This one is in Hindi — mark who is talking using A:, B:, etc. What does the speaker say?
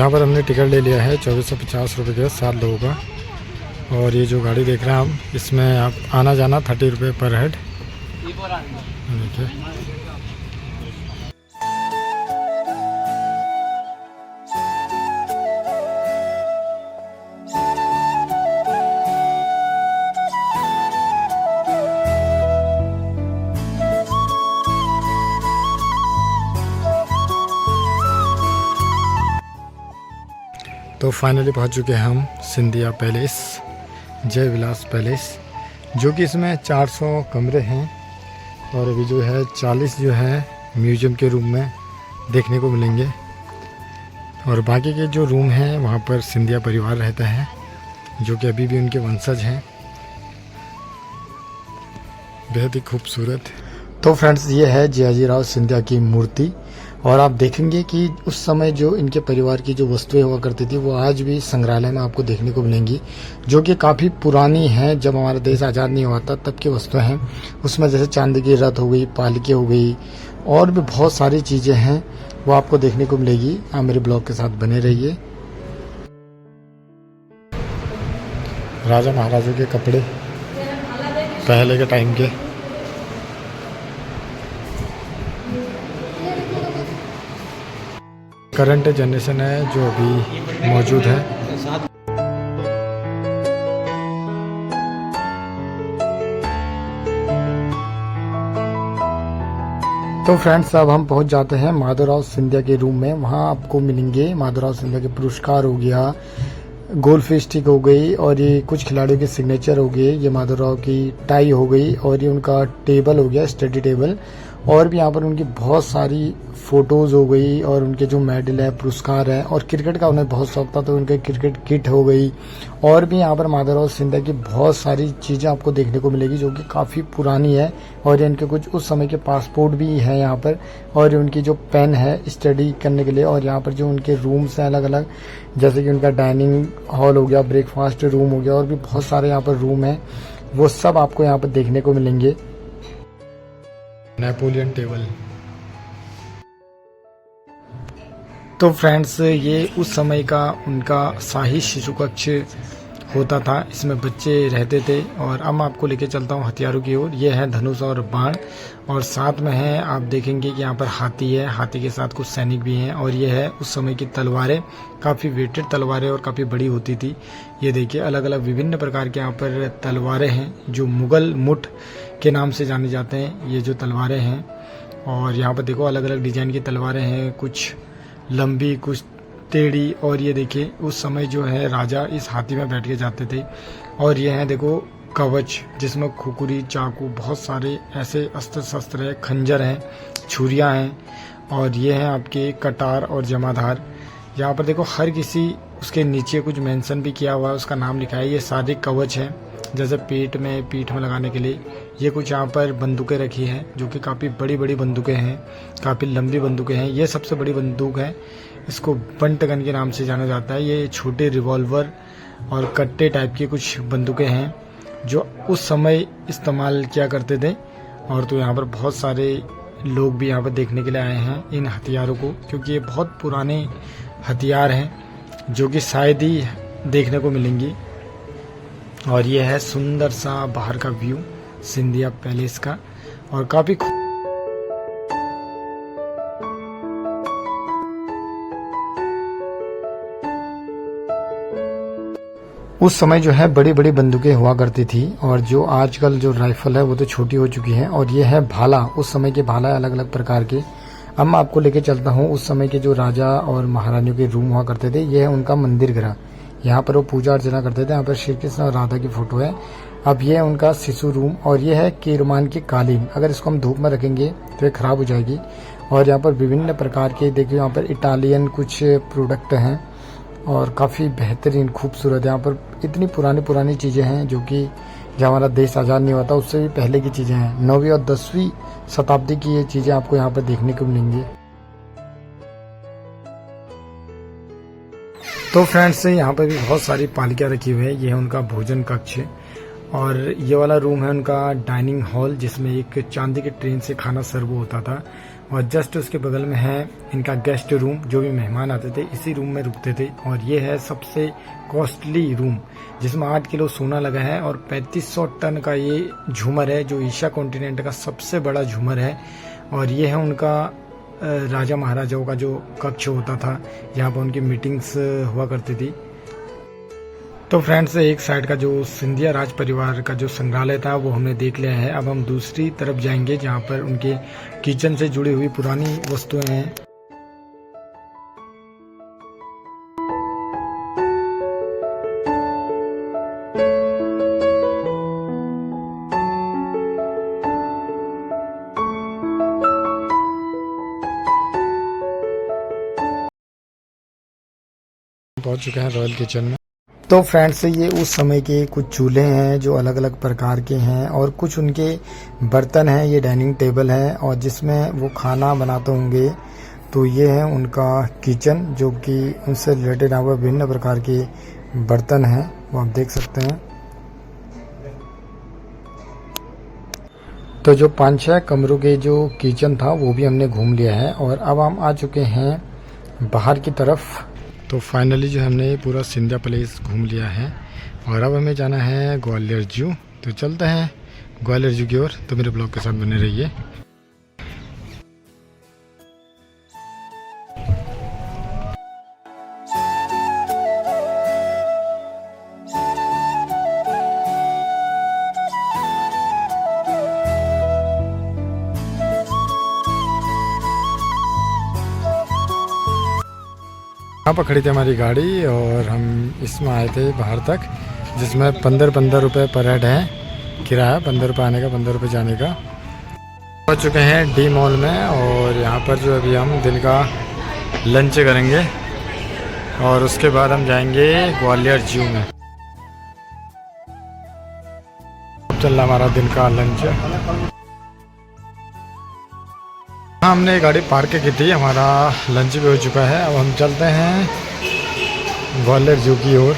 A: यहाँ पर हमने टिकट ले लिया है 2450 रुपये का 7 लोगों का। और ये जो गाड़ी देख रहे हैं हम, इसमें आप आना जाना 30 रुपये पर हेड। देखिए तो फाइनली पहुंच चुके हैं हम सिंधिया पैलेस, जय विलास पैलेस, जो कि इसमें 400 कमरे हैं। और अभी जो है 40 जो है म्यूजियम के रूम में देखने को मिलेंगे। और बाकी के जो रूम हैं वहाँ पर सिंधिया परिवार रहता है, जो कि अभी भी उनके वंशज हैं। बेहद ही खूबसूरत। तो फ्रेंड्स, ये है जयाजीराव सिंधिया की मूर्ति। और आप देखेंगे कि उस समय जो इनके परिवार की जो वस्तुएं हुआ करती थी वो आज भी संग्रहालय में आपको देखने को मिलेंगी, जो कि काफ़ी पुरानी हैं। जब हमारा देश आज़ाद नहीं हुआ था तब की वस्तुएं हैं। उसमें जैसे चांदी की रथ हो गई, पालकी हो गई, और भी बहुत सारी चीज़ें हैं, वो आपको देखने को मिलेगी। आप मेरे ब्लॉग के साथ बने रहिए। राजा महाराजों के कपड़े पहले के टाइम के। करंट जनरेशन है जो अभी मौजूद है। तो फ्रेंड्स, अब हम पहुंच जाते हैं माधवराव सिंधिया के रूम में। वहां आपको मिलेंगे माधवराव सिंधिया के पुरस्कार हो गया, गोल्ड फिश स्टिक हो गई, और ये कुछ खिलाड़ियों के सिग्नेचर हो गए, ये माधवराव की टाई हो गई, और ये उनका टेबल हो गया, स्टडी टेबल। और भी यहाँ पर उनकी बहुत सारी फोटोज हो गई, और उनके जो मेडल है, पुरस्कार है। और क्रिकेट का उन्हें बहुत शौक था तो उनके क्रिकेट किट हो गई। और भी यहाँ पर माधवराव सिंधिया की बहुत सारी चीज़ें आपको देखने को मिलेगी, जो कि काफ़ी पुरानी है। और इनके कुछ उस समय के पासपोर्ट भी हैं यहाँ पर, और उनकी जो पेन है स्टडी करने के लिए। और यहाँ पर जो उनके रूम्स हैं अलग अलग, जैसे कि उनका डाइनिंग हॉल हो गया, ब्रेकफास्ट रूम हो गया, और भी बहुत सारे यहाँ पर रूम हैं, वो सब आपको यहाँ पर देखने को मिलेंगे। Napoleon table. तो फ्रेंड्स, ये उस समय का उनका शाही शिशु कक्ष होता था, इसमें बच्चे रहते थे। और अब मैं आपको लेके चलता हूँ हथियारों की ओर। ये है धनुष और बाण, और साथ में है आप देखेंगे कि यहाँ पर हाथी है, हाथी के साथ कुछ सैनिक भी हैं। और ये है उस समय की तलवारें, काफ़ी वेटेड तलवारें और काफ़ी बड़ी होती थी। ये देखिए अलग अलग विभिन्न प्रकार के यहाँ पर तलवारें हैं, जो मुगल मुठ के नाम से जाने जाते हैं ये जो तलवारें हैं। और यहाँ पर देखो अलग अलग डिजाइन की तलवारें हैं, कुछ लंबी कुछ टेढ़ी। और ये देखिए उस समय जो है राजा इस हाथी में बैठ के जाते थे। और ये है देखो कवच, जिसमें खुकुरी, चाकू, बहुत सारे ऐसे अस्त्र शस्त्र है, खंजर हैं, छुरियां हैं। और ये है आपके कटार और जमाधार। यहाँ पर देखो हर किसी उसके नीचे कुछ मेंशन भी किया हुआ है, उसका नाम लिखा है। ये सारे कवच हैं, जैसे पीठ में लगाने के लिए। ये कुछ यहाँ पर बंदूकें रखी हैं, जो कि काफ़ी बड़ी बड़ी बंदूकें हैं, काफ़ी लंबी बंदूकें हैं। ये सबसे बड़ी बंदूक है, इसको बंट गन के नाम से जाना जाता है। ये छोटे रिवॉल्वर और कट्टे टाइप की कुछ बंदूकें हैं, जो उस समय इस्तेमाल किया करते थे। और तो यहाँ पर बहुत सारे लोग भी यहाँ पर देखने के लिए आए हैं इन हथियारों को, क्योंकि ये बहुत पुराने हथियार हैं, जो कि शायद ही देखने को मिलेंगी। और ये है सुंदर सा बाहर का व्यू सिंधिया पैलेस का, और काफ़ी उस समय जो है बड़ी बड़ी बंदूकें हुआ करती थी। और जो आजकल जो राइफल है वो तो छोटी हो चुकी है। और ये है भाला, उस समय के भाला अलग अलग प्रकार के। अब मैं आपको लेके चलता हूँ उस समय के जो राजा और महारानियों के रूम हुआ करते थे। ये है उनका मंदिर गृह, यहाँ पर वो पूजा अर्चना करते थे। यहाँ पर श्री कृष्ण और राधा की फोटो है। अब ये है उनका शिशु रूम, और ये है कीरमान की कालीन। अगर इसको हम धूप में रखेंगे तो ये खराब हो जाएगी। और यहाँ पर विभिन्न प्रकार के देखिए यहाँ पर इटालियन कुछ प्रोडक्ट हैं, और काफ़ी बेहतरीन खूबसूरत। यहाँ पर इतनी पुरानी चीज़ें हैं, जो कि जब हमारा देश आज़ाद नहीं हुआ था उससे भी पहले की चीज़ें हैं। 9वीं और 10वीं शताब्दी की ये चीज़ें आपको यहाँ पर देखने को मिलेंगी। तो फ्रेंड्स, यहाँ पर भी बहुत सारी पालिका रखी हुई है। ये है उनका भोजन कक्ष, और ये वाला रूम है उनका डाइनिंग हॉल, जिसमें एक चांदी के ट्रेन से खाना सर्व होता था। और जस्ट उसके बगल में है इनका गेस्ट रूम। जो भी मेहमान आते थे इसी रूम में रुकते थे। और ये है सबसे कॉस्टली रूम जिसमें 8 किलो सोना लगा है और 3500 टन का ये झूमर है, जो एशिया कॉन्टिनेंट का सबसे बड़ा झूमर है। और ये है उनका राजा महाराजाओं का जो कक्ष होता था, जहाँ पर उनकी मीटिंग्स हुआ करती थी। तो फ्रेंड्स, एक साइड का जो सिंधिया राज परिवार का जो संग्रहालय था वो हमने देख लिया है। अब हम दूसरी तरफ जाएंगे जहाँ पर उनके किचन से जुड़ी हुई पुरानी वस्तुएं हैं। पहुंच चुके हैं रॉयल किचन में। तो फ्रेंड्स, ये उस समय के कुछ चूल्हे हैं जो अलग अलग प्रकार के हैं और कुछ उनके बर्तन हैं। ये डाइनिंग टेबल है और जिसमें वो खाना बनाते होंगे। तो ये है उनका किचन जो कि उनसे रिलेटेड यहाँ पर विभिन्न प्रकार के बर्तन हैं, वो आप देख सकते हैं। तो जो 5-6 कमरों के जो किचन था वो भी हमने घूम लिया है और अब हम आ चुके हैं बाहर की तरफ। तो फाइनली जो हमने पूरा सिंधिया पैलेस घूम लिया है और अब हमें जाना है ग्वालियर जू। तो चलते हैं ग्वालियर जू की ओर। तो मेरे ब्लॉग के साथ बने रहिए। यहाँ पर खड़ी थी हमारी गाड़ी और हम इसमें आए थे बाहर तक, जिसमें 15 रुपये पर हेड है किराया। 15 रुपये आने का, 15 रुपये जाने का। पहुँच चुके हैं डी मॉल में और यहाँ पर जो अभी हम दिन का लंच करेंगे और उसके बाद हम जाएंगे ग्वालियर जू में। चल रहा हमारा दिन का लंच। हाँ, हमने गाड़ी पार्क की थी, हमारा लंच भी हो चुका है। अब हम चलते हैं ग्वालियर जू की ओर।